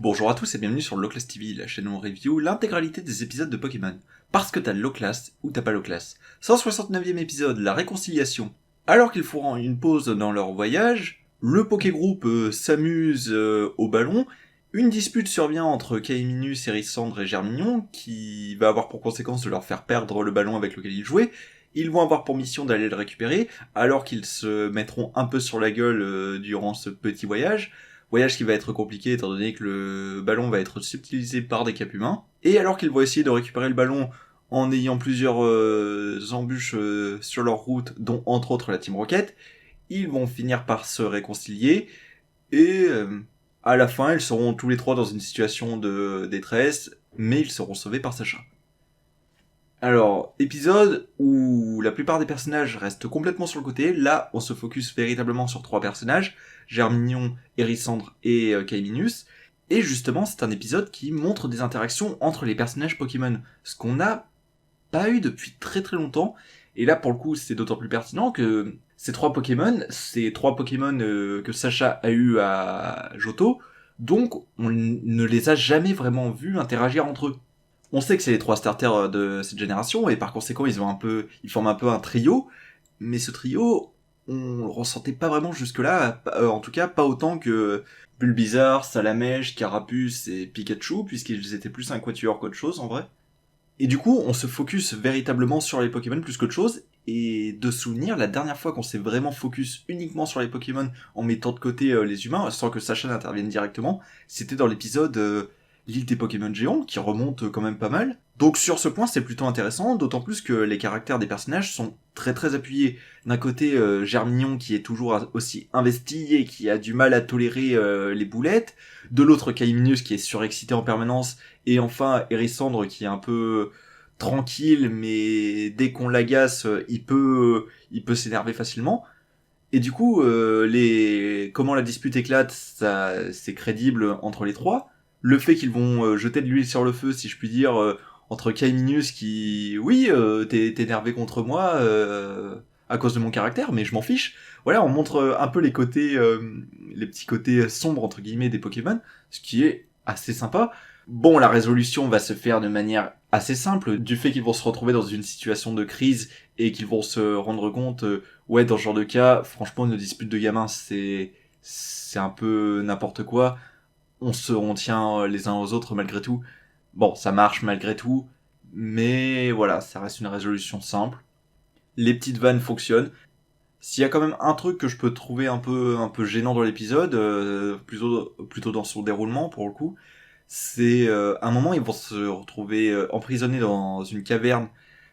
Bonjour à tous et bienvenue sur Loclass TV, la chaîne où on review l'intégralité des épisodes de Pokémon. Parce que t'as Loclass ou t'as pas Loclass. 169e épisode, la réconciliation. Alors qu'ils feront une pause dans leur voyage, le Pokégroupe s'amuse au ballon. Une dispute survient entre Kaiminus, Hérissandre et Germignon, qui va avoir pour conséquence de leur faire perdre le ballon avec lequel ils jouaient. Ils vont avoir pour mission d'aller le récupérer, alors qu'ils se mettront un peu sur la gueule durant ce petit voyage. Voyage qui va être compliqué étant donné que le ballon va être subtilisé par des Capumains. Et alors qu'ils vont essayer de récupérer le ballon en ayant plusieurs embûches sur leur route, dont entre autres la Team Rocket, ils vont finir par se réconcilier et à la fin ils seront tous les trois dans une situation de détresse, mais ils seront sauvés par Sacha. Alors, épisode où la plupart des personnages restent complètement sur le côté. Là, on se focus véritablement sur trois personnages, Germignon, Hérissandre et Kaiminus. Et justement, c'est un épisode qui montre des interactions entre les personnages Pokémon, ce qu'on n'a pas eu depuis très très longtemps. Et là, pour le coup, c'est d'autant plus pertinent que ces trois Pokémon que Sacha a eu à Johto, donc on ne les a jamais vraiment vus interagir entre eux. On sait que c'est les trois starters de cette génération, et par conséquent, ils forment un peu un trio, mais ce trio, on le ressentait pas vraiment jusque-là, en tout cas pas autant que Bulbizarre, Salamèche, Carapuce et Pikachu, puisqu'ils étaient plus un quatuor qu'autre chose en vrai. Et du coup, on se focus véritablement sur les Pokémon plus qu'autre chose, et de souvenir, la dernière fois qu'on s'est vraiment focus uniquement sur les Pokémon en mettant de côté les humains, sans que Sacha n'intervienne directement, c'était dans l'épisode l'île des Pokémon géants, qui remonte quand même pas mal. Donc sur ce point, c'est plutôt intéressant, d'autant plus que les caractères des personnages sont très très appuyés. D'un côté, Germignon qui est toujours aussi investi et qui a du mal à tolérer les boulettes. De l'autre, Kaiminus qui est surexcité en permanence. Et enfin, Hérissandre qui est un peu tranquille, mais dès qu'on l'agace, il peut s'énerver facilement. Et du coup, comment la dispute éclate, ça, c'est crédible entre les trois. Le fait qu'ils vont jeter de l'huile sur le feu, si je puis dire, entre Kaiminus qui, oui, t'es énervé contre moi à cause de mon caractère, mais je m'en fiche. Voilà, on montre un peu les petits côtés sombres entre guillemets des Pokémon, ce qui est assez sympa. Bon, la résolution va se faire de manière assez simple, du fait qu'ils vont se retrouver dans une situation de crise et qu'ils vont se rendre compte, ouais, dans ce genre de cas, franchement, une dispute de gamins, c'est un peu n'importe quoi. On tient les uns aux autres malgré tout. Bon, ça marche malgré tout, mais voilà, ça reste une résolution simple. Les petites vannes fonctionnent. S'il y a quand même un truc que je peux trouver un peu gênant dans l'épisode, plutôt dans son déroulement pour le coup, c'est à un moment ils vont se retrouver emprisonnés dans une caverne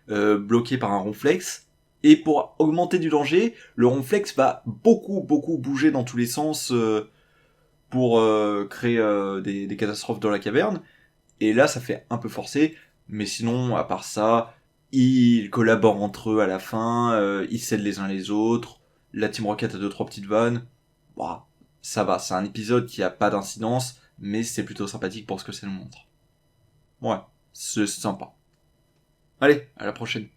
bloquée par un ronflex. Et pour augmenter du danger, le ronflex va beaucoup bouger dans tous les sens pour créer des catastrophes dans la caverne. Et là, ça fait un peu forcé. Mais sinon, à part ça, ils collaborent entre eux à la fin, ils s'aident les uns les autres. La Team Rocket a 2-3 petites vannes. Bah, ça va, c'est un épisode qui a pas d'incidence, mais c'est plutôt sympathique pour ce que ça nous montre. Ouais, c'est sympa. Allez, à la prochaine.